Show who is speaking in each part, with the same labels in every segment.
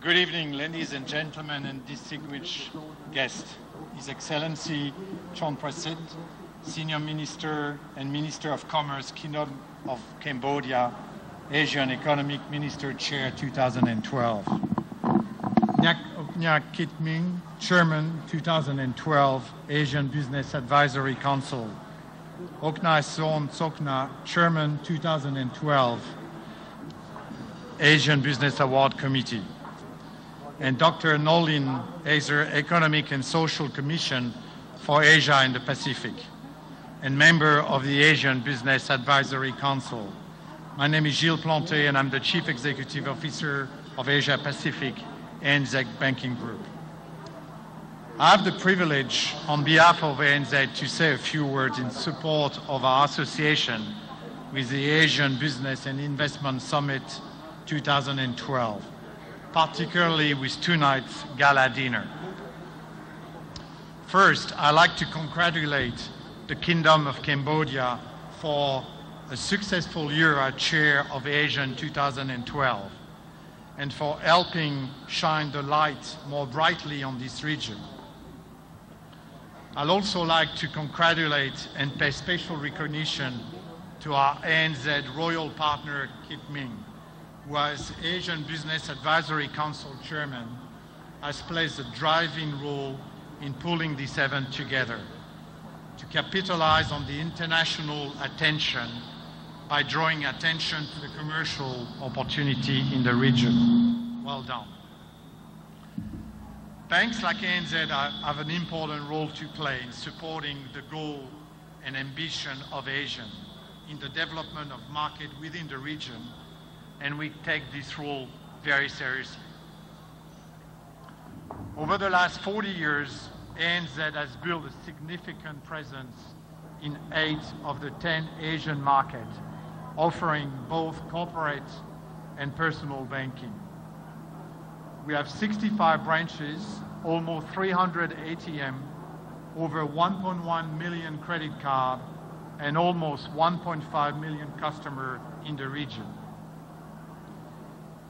Speaker 1: Good evening, ladies and gentlemen, and distinguished guests. His Excellency Chon Prasit, Senior Minister and Minister of Commerce, Kingdom of Cambodia, Asian Economic Minister Chair 2012. Nyak Oknya Kit Ming, Chairman 2012, Asian Business Advisory Council. Okna Son Sokna, Chairman 2012, Asian Business Award Committee. And Dr. Nolin Azer, Economic and Social Commission for Asia and the Pacific, and member of the Asian Business Advisory Council. My name is Gilles Planté, and I'm the Chief Executive Officer of Asia Pacific ANZ Banking Group. I have the privilege, on behalf of ANZ, to say a few words in support of our association with the Asian Business and Investment Summit 2012. Particularly with tonight's gala dinner. First, I'd like to congratulate the Kingdom of Cambodia for a successful year as chair of Asian 2012 and for helping shine the light more brightly on this region. I'd also like to congratulate and pay special recognition to our ANZ Royal Partner, Kit Ming, who as Asian Business Advisory Council Chairman has played a driving role in pulling this event together to capitalize on the international attention by drawing attention to the commercial opportunity in the region. Well done. Banks like ANZ have an important role to play in supporting the goal and ambition of Asia in the development of market within the region, and we take this role very seriously. Over the last 40 years, ANZ has built a significant presence in 8 of the 10 Asian markets, offering both corporate and personal banking. We have 65 branches, almost 300 ATM, over 1.1 million credit cards, and almost 1.5 million customers in the region.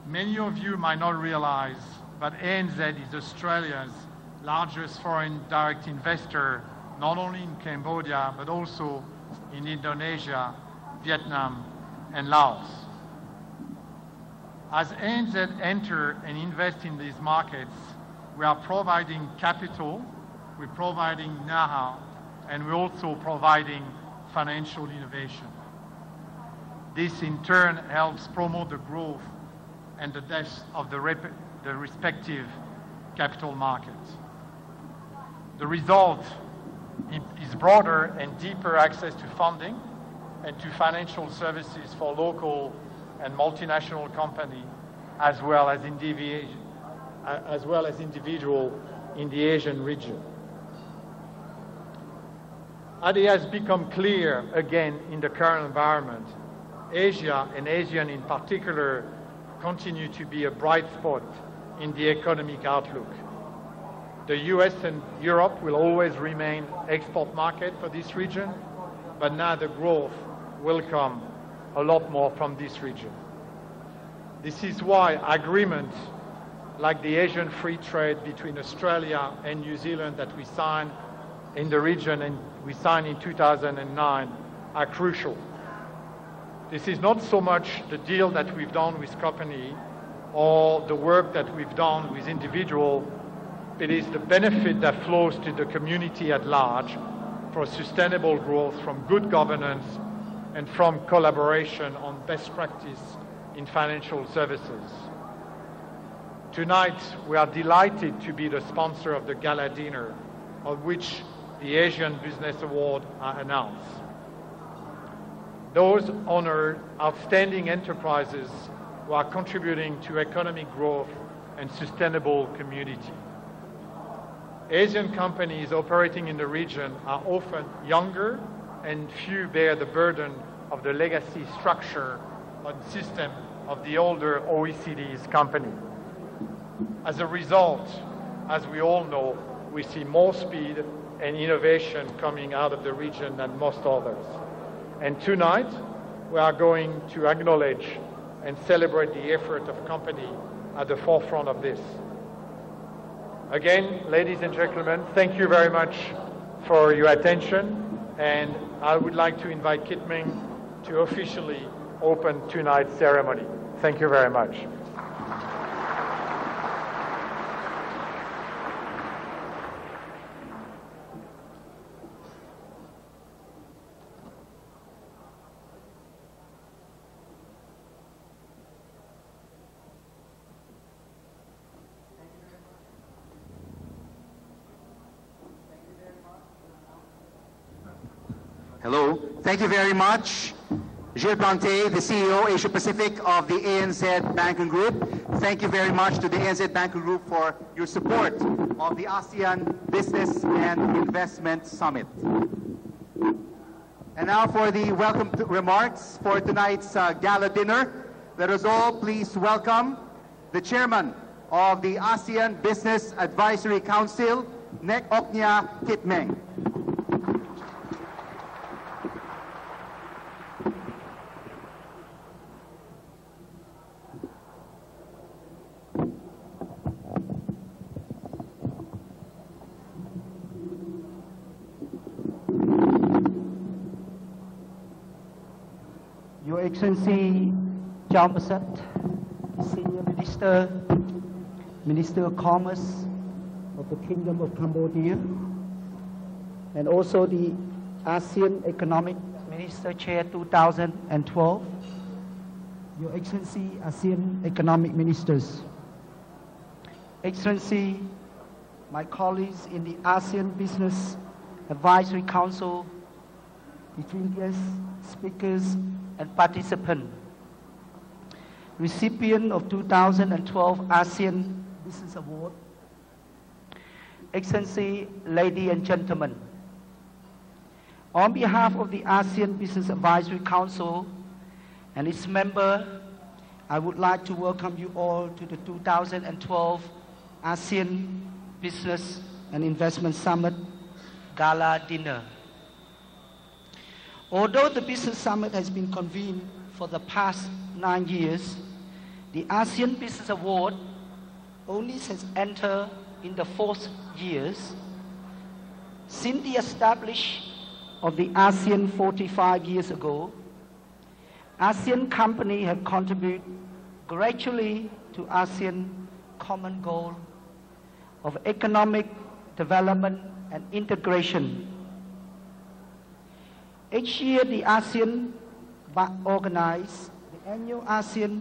Speaker 1: Many of you might not realize, but ANZ is Australia's largest foreign direct investor, not only in Cambodia, but also in Indonesia, Vietnam, and Laos. As ANZ enter and invest in these markets, we are providing capital, we're providing know-how, and we're also providing financial innovation. This in turn helps promote the growth and the depth of the respective capital markets. The result is broader and deeper access to funding and to financial services for local and multinational companies, as well as individuals in the Asian region. As it has become clear again in the current environment, Asia, and ASEAN in particular, continue to be a bright spot in the economic outlook. The US and Europe will always remain export market for this region, but now the growth will come a lot more from this region. This is why agreements like the Asian free trade between Australia and New Zealand that we signed in the region and we signed in 2009 are crucial. This is not so much the deal that we've done with company or the work that we've done with individual. It is the benefit that flows to the community at large for sustainable growth from good governance and from collaboration on best practice in financial services. Tonight, we are delighted to be the sponsor of the gala dinner, of which the Asian Business Award are announced. Those honor outstanding enterprises who are contributing to economic growth and sustainable community. Asian companies operating in the region are often younger and few bear the burden of the legacy structure and system of the older OECD's company. As a result, as we all know, we see more speed and innovation coming out of the region than most others. And tonight, we are going to acknowledge and celebrate the effort of companies at the forefront of this. Again, ladies and gentlemen, thank you very much for your attention, and I would like to invite Kit Ming to officially open tonight's ceremony. Thank you very much.
Speaker 2: Hello. Thank you very much, Gilles Plante, the CEO, Asia Pacific of the ANZ Banking Group. Thank you very much to the ANZ Banking Group for your support of the ASEAN Business and Investment Summit. And now for the welcome remarks for tonight's gala dinner. Let us all please welcome the Chairman of the ASEAN Business Advisory Council, Nek Oknya Kit Ming.
Speaker 3: Your Excellency John Bassett, Senior Minister, Minister of Commerce of the Kingdom of Cambodia, and also the ASEAN Economic Minister Chair 2012, Your Excellency ASEAN Economic Ministers, Excellency, my colleagues in the ASEAN Business Advisory Council, distinguished speakers and participants, recipient of 2012 ASEAN Business Award, Excellency, ladies and gentlemen. On behalf of the ASEAN Business Advisory Council and its members, I would like to welcome you all to the 2012 ASEAN Business and Investment Summit Gala Dinner. Although the Business Summit has been convened for the past 9 years, the ASEAN Business Award only has entered in the 4th year. Since the establishment of the ASEAN 45 years ago, ASEAN companies have contributed gradually to ASEAN common goal of economic development and integration. Each year, the ASEAN BAC organizes the annual ASEAN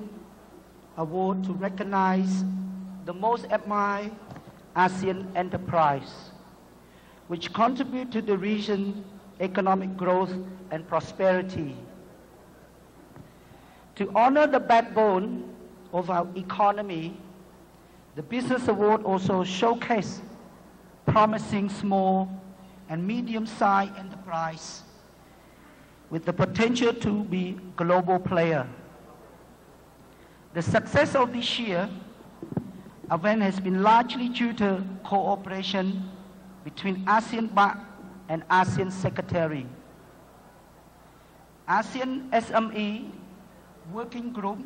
Speaker 3: Award to recognize the most admired ASEAN enterprise, which contribute to the region's economic growth and prosperity. To honor the backbone of our economy, the Business Award also showcases promising small and medium-sized enterprise with the potential to be global player. The success of this year event has been largely due to cooperation between ASEAN BAC and ASEAN Secretary. ASEAN SME Working Group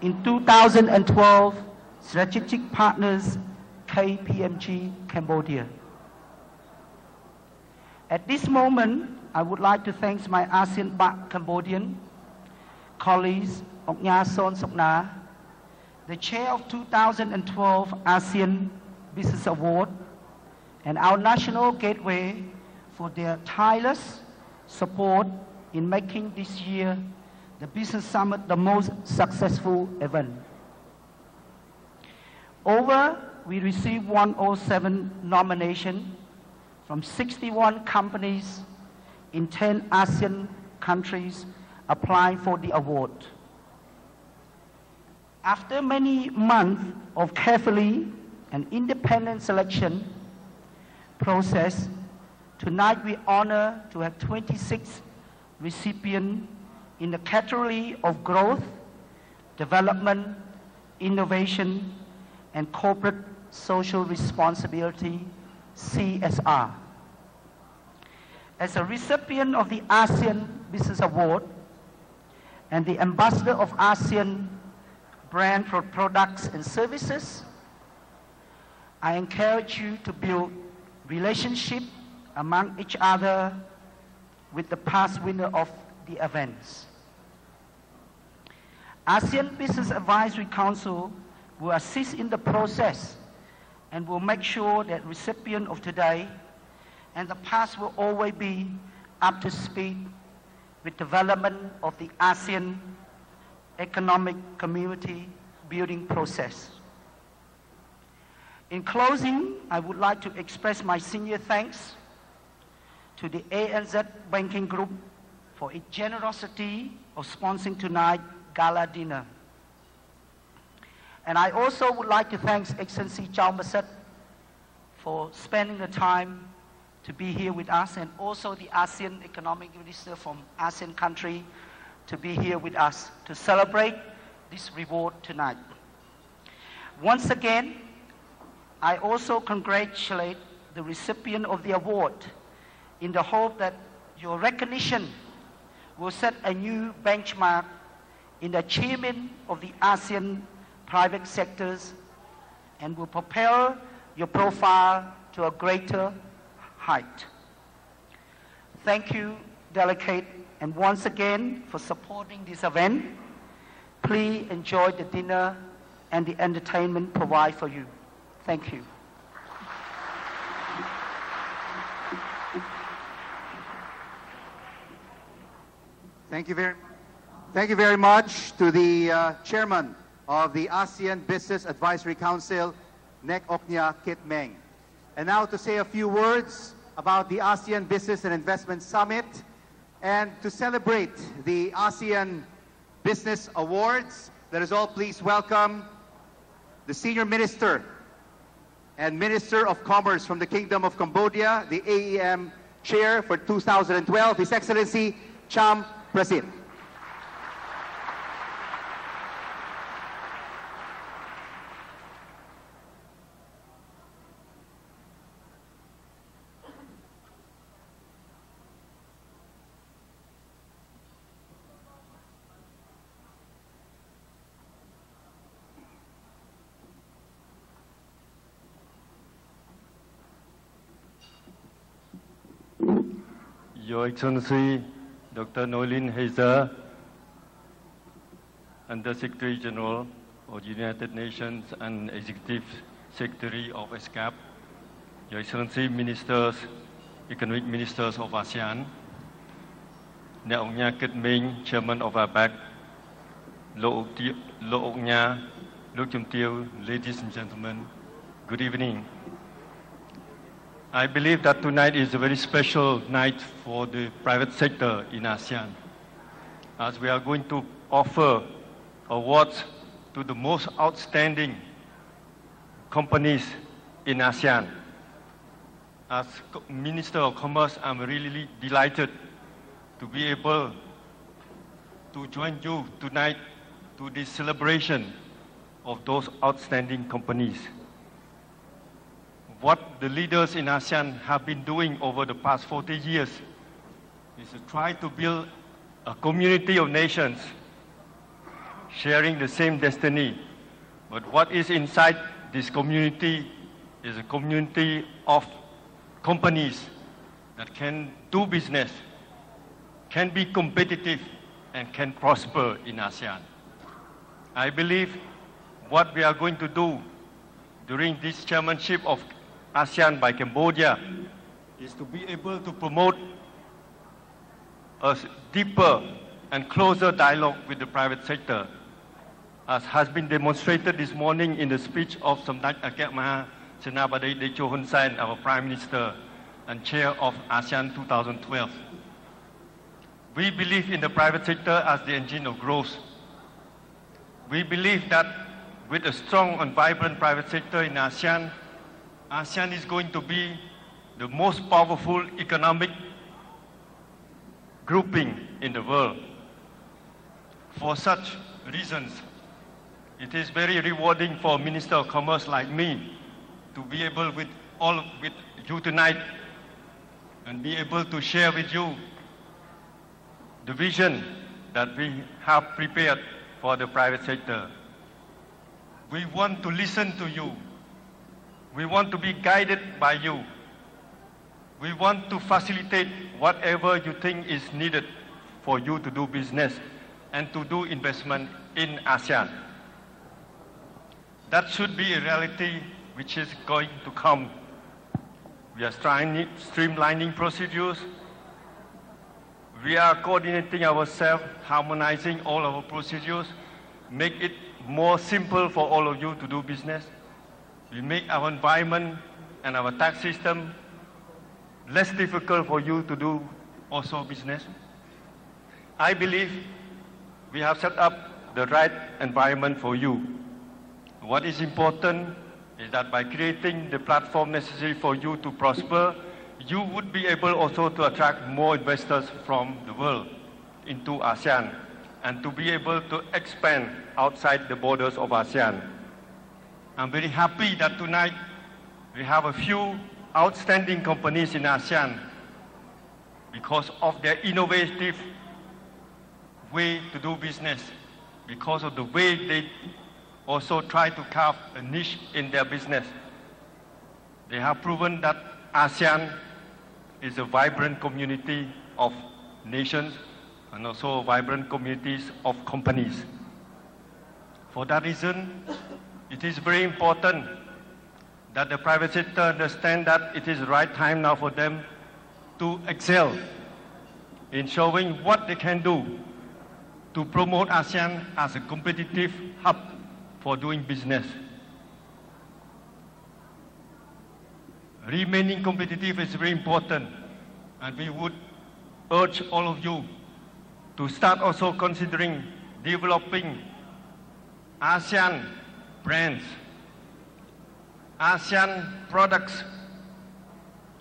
Speaker 3: in 2012 Strategic Partners KPMG Cambodia. At this moment, I would like to thank my ASEAN BAC Cambodian colleagues, Oknya Son Sokna, the chair of 2012 ASEAN Business Award, and our National Gateway for their tireless support in making this year the Business Summit the most successful event. We received 107 nominations from 61 companies in 10 ASEAN countries applying for the award. After many months of carefully and independent selection process, tonight we honor to have 26 recipients in the category of growth, development, innovation, and corporate social responsibility, CSR. As a recipient of the ASEAN Business Award and the ambassador of ASEAN brand for products and services. I encourage you to build relationship among each other with the past winner of the events. ASEAN Business Advisory Council will assist in the process and will make sure that recipient of today and the past will always be up to speed with development of the ASEAN economic community building process. In closing, I would like to express my sincere thanks to the ANZ Banking Group for its generosity of sponsoring tonight's gala dinner. And I also would like to thank Excellency Chow Masset for spending the time to be here with us, and also the ASEAN Economic Minister from ASEAN country to be here with us to celebrate this reward tonight. Once again, I also congratulate the recipient of the award in the hope that your recognition will set a new benchmark in the achievement of the ASEAN private sectors and will propel your profile to a greater height. Thank you, delegate, and once again for supporting this event. Please enjoy the dinner and the entertainment provided for you. Thank you.
Speaker 2: Thank you very much to the chairman of the ASEAN Business Advisory Council, Nek Oknya Kit Meng. And now to say a few words about the ASEAN Business and Investment Summit and to celebrate the ASEAN Business Awards. Let us all please welcome the Senior Minister and Minister of Commerce from the Kingdom of Cambodia, the AEM Chair for 2012, His Excellency Cham Prasit.
Speaker 4: Your Excellency, Dr. Noeleen Heyzer, Under Secretary General of the United Nations and Executive Secretary of ESCAP, Your Excellency, Ministers, Economic Ministers of ASEAN, Nek Oknya Kit Meng, Chairman of ABAC, Lo Oknya, Lo Chum Teo, ladies and gentlemen, good evening. I believe that tonight is a very special night for the private sector in ASEAN, as we are going to offer awards to the most outstanding companies in ASEAN. As Minister of Commerce, I'm really delighted to be able to join you tonight to this celebration of those outstanding companies. What the leaders in ASEAN have been doing over the past 40 years is to try to build a community of nations sharing the same destiny. But what is inside this community is a community of companies that can do business, can be competitive, and can prosper in ASEAN. I believe what we are going to do during this chairmanship of ASEAN by Cambodia is to be able to promote a deeper and closer dialogue with the private sector, as has been demonstrated this morning in the speech of Samdech Akek Maha Senabadi Techo Hun Sen, our Prime Minister and Chair of ASEAN 2012. We believe in the private sector as the engine of growth. We believe that with a strong and vibrant private sector in ASEAN, ASEAN is going to be the most powerful economic grouping in the world. For such reasons, it is very rewarding for a Minister of Commerce like me to be able with you tonight and be able to share with you the vision that we have prepared for the private sector. We want to listen to you. We want to be guided by you. We want to facilitate whatever you think is needed for you to do business and to do investment in ASEAN. That should be a reality which is going to come. We are streamlining procedures. We are coordinating ourselves, harmonizing all our procedures, make it more simple for all of you to do business. We make our environment and our tax system less difficult for you to do also business. I believe we have set up the right environment for you. What is important is that by creating the platform necessary for you to prosper, you would be able also to attract more investors from the world into ASEAN and to be able to expand outside the borders of ASEAN. I'm very happy that tonight we have a few outstanding companies in ASEAN because of their innovative way to do business, because of the way they also try to carve a niche in their business. They have proven that ASEAN is a vibrant community of nations and also vibrant communities of companies. For that reason, it is very important that the private sector understand that it is the right time now for them to excel in showing what they can do to promote ASEAN as a competitive hub for doing business. Remaining competitive is very important, and we would urge all of you to start also considering developing ASEAN brands, ASEAN products,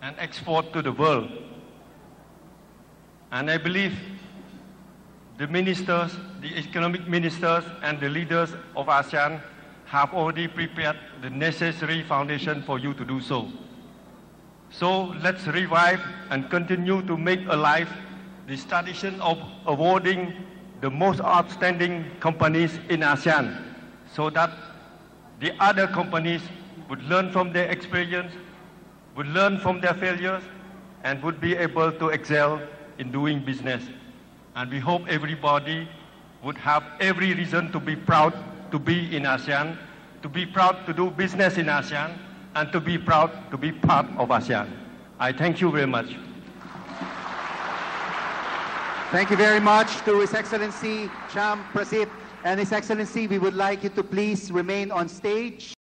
Speaker 4: and export to the world. And I believe the ministers, the economic ministers, and the leaders of ASEAN have already prepared the necessary foundation for you to do so. So let's revive and continue to make alive this tradition of awarding the most outstanding companies in ASEAN so that the other companies would learn from their experience, would learn from their failures, and would be able to excel in doing business. And we hope everybody would have every reason to be proud to be in ASEAN, to be proud to do business in ASEAN, and to be proud to be part of ASEAN. I thank you very much.
Speaker 2: Thank you very much to His Excellency Cham Prasit. And His Excellency, we would like you to please remain on stage.